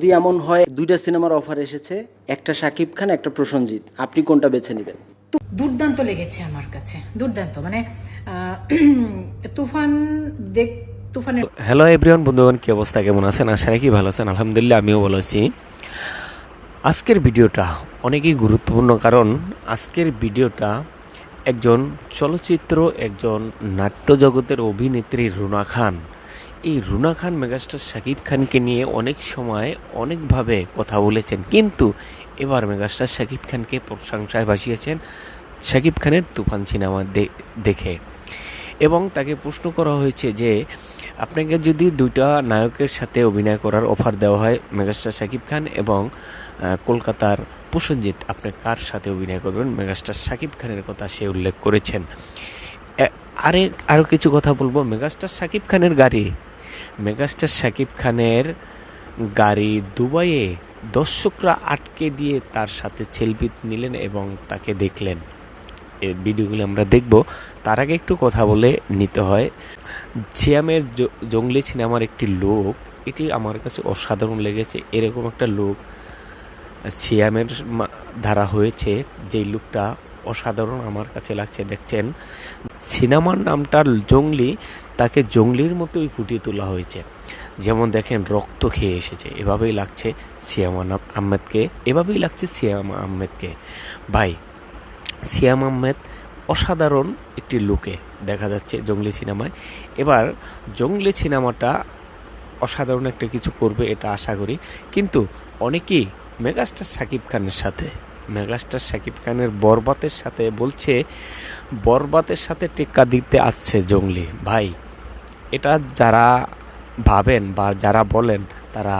যদি এমন হয় দুইটা সিনেমার অফার এসেছে, একটা শাকিব খান একটা প্রসেনজিৎ, আপনি কোনটা বেছে নেবেন? দুর্দান্ত লেগেছে আমার কাছে, দুর্দান্ত মানে তুফান তুফানের। হ্যালো এভরিওয়ান, বন্ধুগণ, কি অবস্থা, কেমন আছেন? আশা রাখি ভালো আছেন। আলহামদুলিল্লাহ, আমিও ভালো আছি। আজকের ভিডিওটা অনেকই গুরুত্বপূর্ণ, কারণ আজকের ভিডিওটা একজন চলচ্চিত্র, একজন নাট্য জগতের অভিনেত্রী রুনা খান। এই রুনা খান মেগাস্টার শাকিব খানকে নিয়ে অনেক সময় অনেকভাবে কথা বলেছেন, কিন্তু এবার মেগাস্টার শাকিব খানকে প্রশংসায় ভাসিয়েছেন শাকিব খানের তুফান সিনেমা দেখে। এবং তাকে প্রশ্ন করা হয়েছে যে আপনাকে যদি দুইটা নায়কের সাথে অভিনয় করার অফার দেওয়া হয়, মেগাস্টার শাকিব খান এবং কলকাতার প্রসেনজিৎ, আপনি কার সাথে অভিনয় করবেন? মেগাস্টার শাকিব খানের কথা সে উল্লেখ করেছেন। আরও কিছু কথা বলবো। মেগাস্টার শাকিব খানের গাড়ি দুবাইয়ে দর্শকরা আটকে দিয়ে তার সাথে সেলফি নিলেন এবং তাকে দেখলেন। এই ভিডিওগুলো আমরা দেখব। তার আগে একটু কথা বলে নিতে হয়। সিয়ামের জঙ্গলি সিনেমার একটি লোক, এটি আমার কাছে অসাধারণ লেগেছে। এরকম একটা লোক সিয়ামের ধারা হয়েছে, যেই লোকটা অসাধারণ আমার কাছে লাগছে। দেখছেন, সিনেমার নামটা জঙ্গলি, তাকে জঙ্গলির মতোই ফুটিয়ে তোলা হয়েছে। যেমন দেখেন, রক্ত খেয়ে এসেছে, এভাবেই লাগছে সিয়াম আহমেদকে। ভাই, সিয়াম আহমেদ অসাধারণ একটি লুকে দেখা যাচ্ছে জঙ্গলি সিনেমায়। এবার জঙ্গলি সিনেমাটা অসাধারণ একটা কিছু করবে, এটা আশা করি। কিন্তু অনেকেই মেগাস্টার শাকিব খানের বরবাতের সাথে বলছে, বরবাতের সাথে টেক্কা দিতে আসছে জঙ্গলি। ভাই, এটা যারা ভাবেন বা যারা বলেন, তারা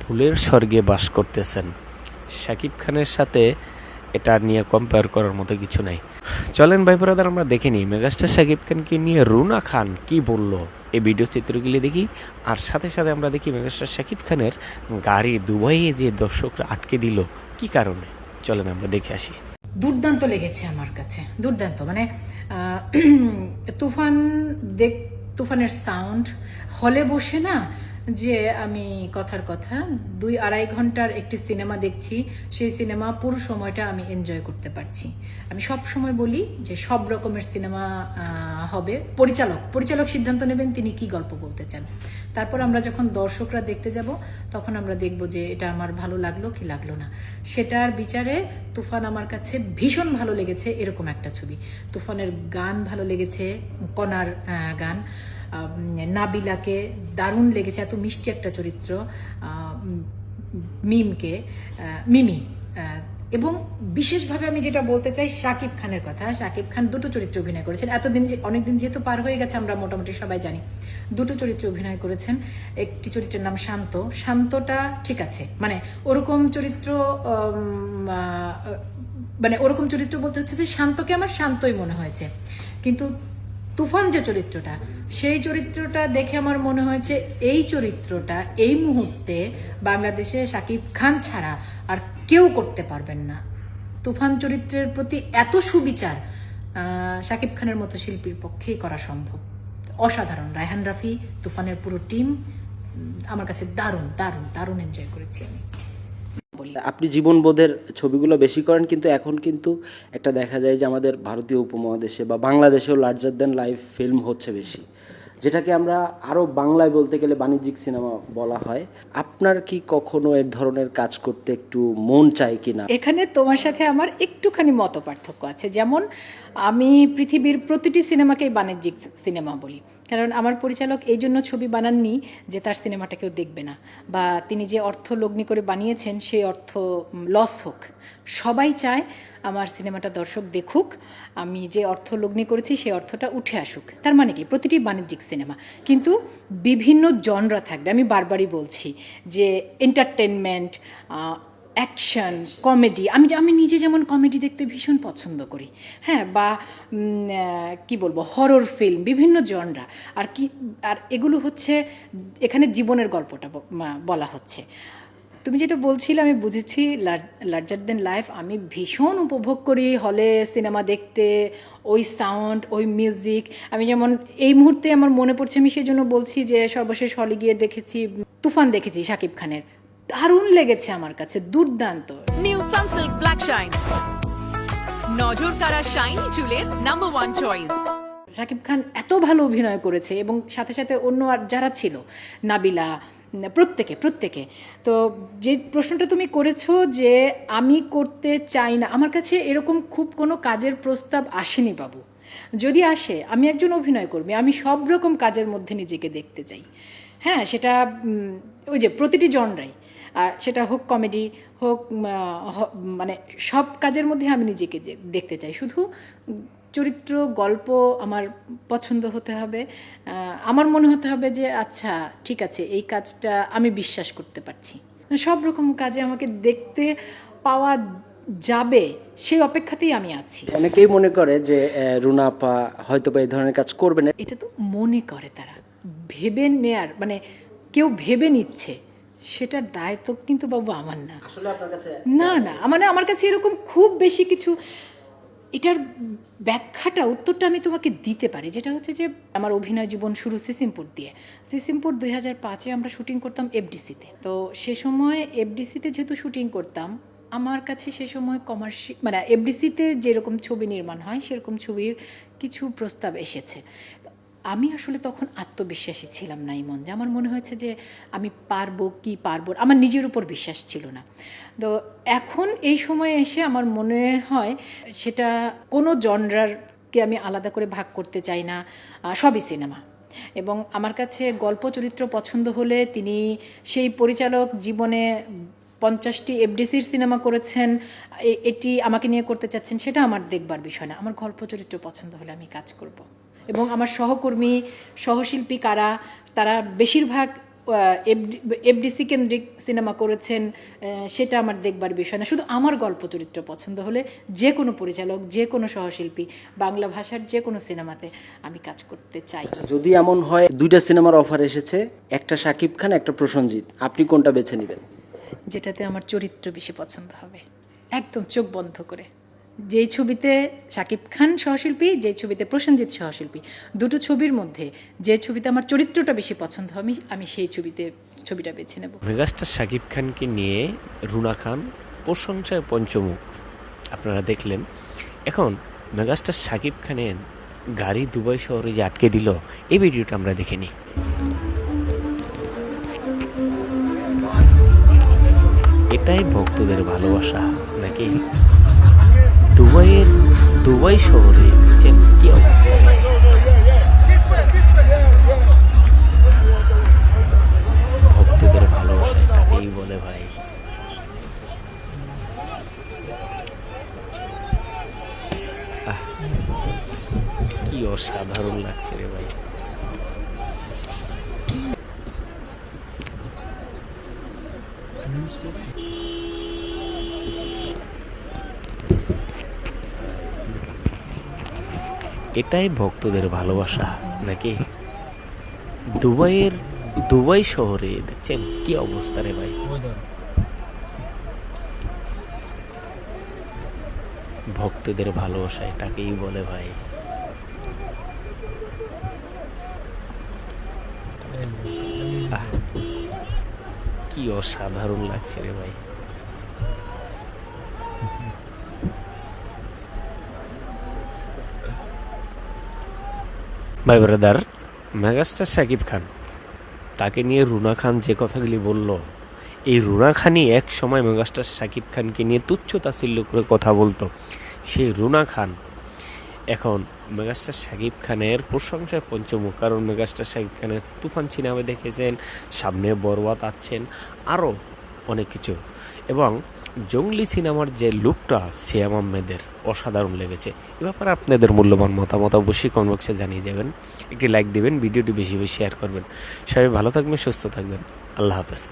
ভুলের স্বর্গে বাস করতেছেন। শাকিব খানের সাথে এটা নিয়ে কম্পেয়ার করার মতো কিছু নাই। চলেন ভাই ব্রাদার, আমরা দেখে নিই মেগাস্টার শাকিব খানকে নিয়ে রুনা খান কি বলল। এই ভিডিও চিত্রগুলি দেখি, আর সাথে সাথে আমরা দেখি মেগাস্টার শাকিব খানের গাড়ি দুবাইয়ে যে দর্শকরা আটকে দিল কি কারণে। চলেন আমরা দেখে আসি। দুর্দান্ত লেগেছে আমার কাছে, দুর্দান্ত মানে তুফানের সাউন্ড হলে বসে না, যে আমি কথার কথা 2-2.5 ঘন্টার একটি সিনেমা দেখছি, সেই সিনেমা পুরো সময়টা আমি এনজয় করতে পারছি। আমি সব সময় বলি যে সব রকমের সিনেমা হবে, পরিচালক সিদ্ধান্ত নেবেন তিনি কি গল্প বলতে চান। তারপর আমরা যখন দর্শকরা দেখতে যাব, তখন আমরা দেখব যে এটা আমার ভালো লাগলো কি লাগলো না। সেটার বিচারে তুফান আমার কাছে ভীষণ ভালো লেগেছে। এরকম একটা ছবি, তুফানের গান ভালো লেগেছে, কনার গান, নাবিলাকে দারুণ লেগেছে, এত মিষ্টি একটা চরিত্র, মিমি। এবং বিশেষভাবে আমি যেটা বলতে চাই শাকিব খানের কথা, শাকিব খান দুটো চরিত্রে অভিনয় করেছেন। অনেকদিন যেহেতু পার হয়ে গেছে, আমরা মোটামুটি সবাই জানি, দুটো চরিত্রে অভিনয় করেছেন। একটি চরিত্রের নাম শান্তটা ঠিক আছে, মানে ওরকম চরিত্র, ওরকম চরিত্র বলতে হচ্ছে যে শান্তকে আমার শান্তই মনে হয়েছে। কিন্তু তুফান যে চরিত্রটা, সেই চরিত্রটা দেখে আমার মনে হয়েছে এই চরিত্রটা এই মুহূর্তে বাংলাদেশে শাকিব খান ছাড়া আর কেউ করতে পারবেন না। তুফান চরিত্রের প্রতি এত সুবিচার শাকিব খানের মতো শিল্পীর পক্ষেই করা সম্ভব। অসাধারণ। রায়হান রাফি, তুফানের পুরো টিম, আমার কাছে দারুণ দারুণ দারুণ এনজয় করেছি আমি। আপনি জীবনবোধের ছবিগুলো বেশি করেন, কিন্তু এখন কিন্তু একটা দেখা যায় যে আমাদের ভারতীয় উপমহাদেশে বা বাংলাদেশেও লার্জার দ্যান লাইফ ফিল্ম হচ্ছে বেশি, যেটাকে আমরা আরও বাংলায় বলতে গেলে বাণিজ্যিক সিনেমা বলা হয়। আপনার কি কখনো এর ধরনের কাজ করতে একটু মন চায় কি না? এখানে তোমার সাথে আমার একটুখানি মত পার্থক্য আছে। যেমন আমি পৃথিবীর প্রতিটি সিনেমাকেই বাণিজ্যিক সিনেমা বলি, কারণ আমার পরিচালক এই জন্য ছবি বানাননি যে তার সিনেমাটা কেউ দেখবে না, বা তিনি যে অর্থ লগ্নি করে বানিয়েছেন সেই অর্থ লস হোক। সবাই চায় আমার সিনেমাটা দর্শক দেখুক, আমি যে অর্থ লগ্নি করেছি সেই অর্থটা উঠে আসুক। তার মানে কি, প্রতিটি বাণিজ্যিক সিনেমা, কিন্তু বিভিন্ন জনরা থাকবে। আমি বারবারই বলছি যে এন্টারটেনমেন্ট, অ্যাকশন, কমেডি, আমি নিজে যেমন কমেডি দেখতে ভীষণ পছন্দ করি, হ্যাঁ, বা কি বলবো, হরর ফিল্ম, বিভিন্ন জনরা। আর এগুলো হচ্ছে এখানে জীবনের গল্পটা বলা হচ্ছে। তুমি যেটা বলছিলে আমি বুঝেছি, লার্জার দেন লাইফ আমি ভীষণ উপভোগ করি হলে সিনেমা দেখতে, ওই সাউন্ড, ওই মিউজিক। আমি যেমন এই মুহূর্তে আমার মনে পড়ছে, আমি সেই জন্য বলছি যে সর্বশেষ হলে গিয়ে দেখেছি তুফান, দেখেছি শাকিব খানের। দারুণ লেগেছে আমার কাছে, দুর্দান্ত। নিউ সানসিল্ক ব্ল্যাক শাইন, নজর কাড়া শাইনি চুলের নাম্বার 1 চয়েস। শাকিব খান এত ভালো অভিনয় করেছে এবং সাথে সাথে অন্য আর যারা ছিল, নাবিলা, প্রত্যেকে। তো যে প্রশ্নটা তুমি করেছো যে আমি করতে চাই না, আমার কাছে এরকম খুব কোনো কাজের প্রস্তাব আসেনি বাবু। যদি আসে, আমি একজন অভিনয় কর্মী, আমি সব রকম কাজের মধ্যে নিজেকে দেখতে চাই। হ্যাঁ, সেটা ওই যে প্রতিটি জনরাই, সেটা হোক কমেডি হোক, মানে সব কাজের মধ্যে আমি নিজেকে দেখতে চাই। শুধু চরিত্র, গল্প আমার পছন্দ হতে হবে, আমার মনে হতে হবে যে আচ্ছা ঠিক আছে, এই কাজটা আমি বিশ্বাস করতে পারছি। সব রকম কাজে আমাকে দেখতে পাওয়া যাবে সেই অপেক্ষাতেই আমি আছি। অনেকেই মনে করে যে রুনা আপা হয়তো বা এই ধরনের কাজ করবে না। এটা তো মনে করে তারা, ভেবে নেয়ার মানে কেউ ভেবে নিচ্ছে, সেটার দায়িত্ব কিন্তু বাবু আমার না। আসলে আপনার কাছে না মানে আমার কাছে এরকম খুব বেশি কিছু, এটার ব্যাখ্যাটা, উত্তরটা আমি তোমাকে দিতে পারি, যেটা হচ্ছে যে আমার অভিনয় জীবন শুরু সিসিমপুর দিয়ে। সিসিমপুর 2005-এ আমরা শুটিং করতাম এফডিসিতে। তো সে সময় এফডিসিতে যেহেতু শুটিং করতাম, আমার কাছে সে সময় মানে এফডিসিতে যেরকম ছবি নির্মাণ হয় সেরকম ছবির কিছু প্রস্তাব এসেছে। আমি আসলে তখন আত্মবিশ্বাসী ছিলাম না, ইমন, যে আমার মনে হয়েছে যে আমি পারবো কি পারবো, আমার নিজের উপর বিশ্বাস ছিল না। তো এখন এই সময়ে এসে আমার মনে হয় সেটা কোনো জনরারকে আমি আলাদা করে ভাগ করতে চাই না, সবই সিনেমা। এবং আমার কাছে গল্প চরিত্র পছন্দ হলে তিনি সেই পরিচালক জীবনে 50টি এফডিসির সিনেমা করেছেন, এটি আমাকে নিয়ে করতে চাচ্ছেন, সেটা আমার দেখবার বিষয় না। আমার গল্প চরিত্র পছন্দ হলে আমি কাজ করব। এবং আমার সহকর্মী, সহশিল্পী কারা, তারা বেশিরভাগ এফডিসি কেন্দ্রিক সিনেমা করেছেন, সেটা আমার দেখবার বিষয় না। শুধু আমার গল্প চরিত্র পছন্দ হলে যে কোনো পরিচালক, যে কোনো সহশিল্পী, বাংলা ভাষার যে কোনো সিনেমাতে আমি কাজ করতে চাই। যদি এমন হয় 2টা সিনেমার অফার এসেছে, একটা শাকিব খান, একটা প্রসেনজিৎ, আপনি কোনটা বেছে নেবেন? যেটাতে আমার চরিত্র বেশি পছন্দ হবে, একদম চোখ বন্ধ করে। যেই ছবিতে শাকিব খান সহশিল্পী, যেই ছবিতে প্রসেনজিৎ সহশিল্পী, দুটো ছবির মধ্যে যে ছবিতে আমার চরিত্রটা বেশি পছন্দ হবে, আমি সেই ছবিটা বেছে নেব। মেগাস্টার শাকিব খানকে নিয়ে রুনা খান প্রশংসায় পঞ্চমুখ, আপনারা দেখলেন। এখন মেগাস্টার শাকিব খানের গাড়ি দুবাই শহরে যে আটকে দিল, এই ভিডিওটা আমরা দেখে নিই। এটাই ভক্তদের ভালোবাসা নাকি? দুবাই শহরে দেখছেন কি অবস্থা। ভক্তদের ভালোবাসা এটাকেই বলে ভাই। কি অসাধারণ লাগছে রে ভাই। এটাই ভক্তদের ভালোবাসা নাকি? দুবাই শহরে দেখছেন কি অবস্থা রে ভাই। ভক্তদের ভালোবাসা এটাকেই বলে ভাই। কি অসাধারণ লাগছে রে ভাই। ভাই ব্রাদার, মেগাস্টার শাকিব খান, তাকে নিয়ে রুনা খান যে কথাগুলি বলল, এই রুনা খানই এক সময় মেগাস্টার শাকিব খানকে নিয়ে তুচ্ছ তাচ্ছিল্য করে কথা বলতো। সেই রুনা খান এখন মেগাস্টার শাকিব খানের প্রশংসায় পঞ্চমুখ। কারণ মেগাস্টার শাকিব খানের তুফান সিনেমা দেখেছেন, সামনে বরবাদ আছেন, আরও অনেক কিছু। এবং জঙ্গলি সিনেমার যে লুকটা সিয়াম আহমেদের অসাধারণ লেগেছে। এ ব্যাপারে আপনাদের মূল্যবান মতামত অবশ্যই কমেন্ট বক্সে জানিয়ে দেবেন, একটি লাইক দেবেন, ভিডিওটি বেশি বেশি শেয়ার করবেন। সবাই ভালো থাকবেন, সুস্থ থাকবেন, আল্লাহ হাফেজ।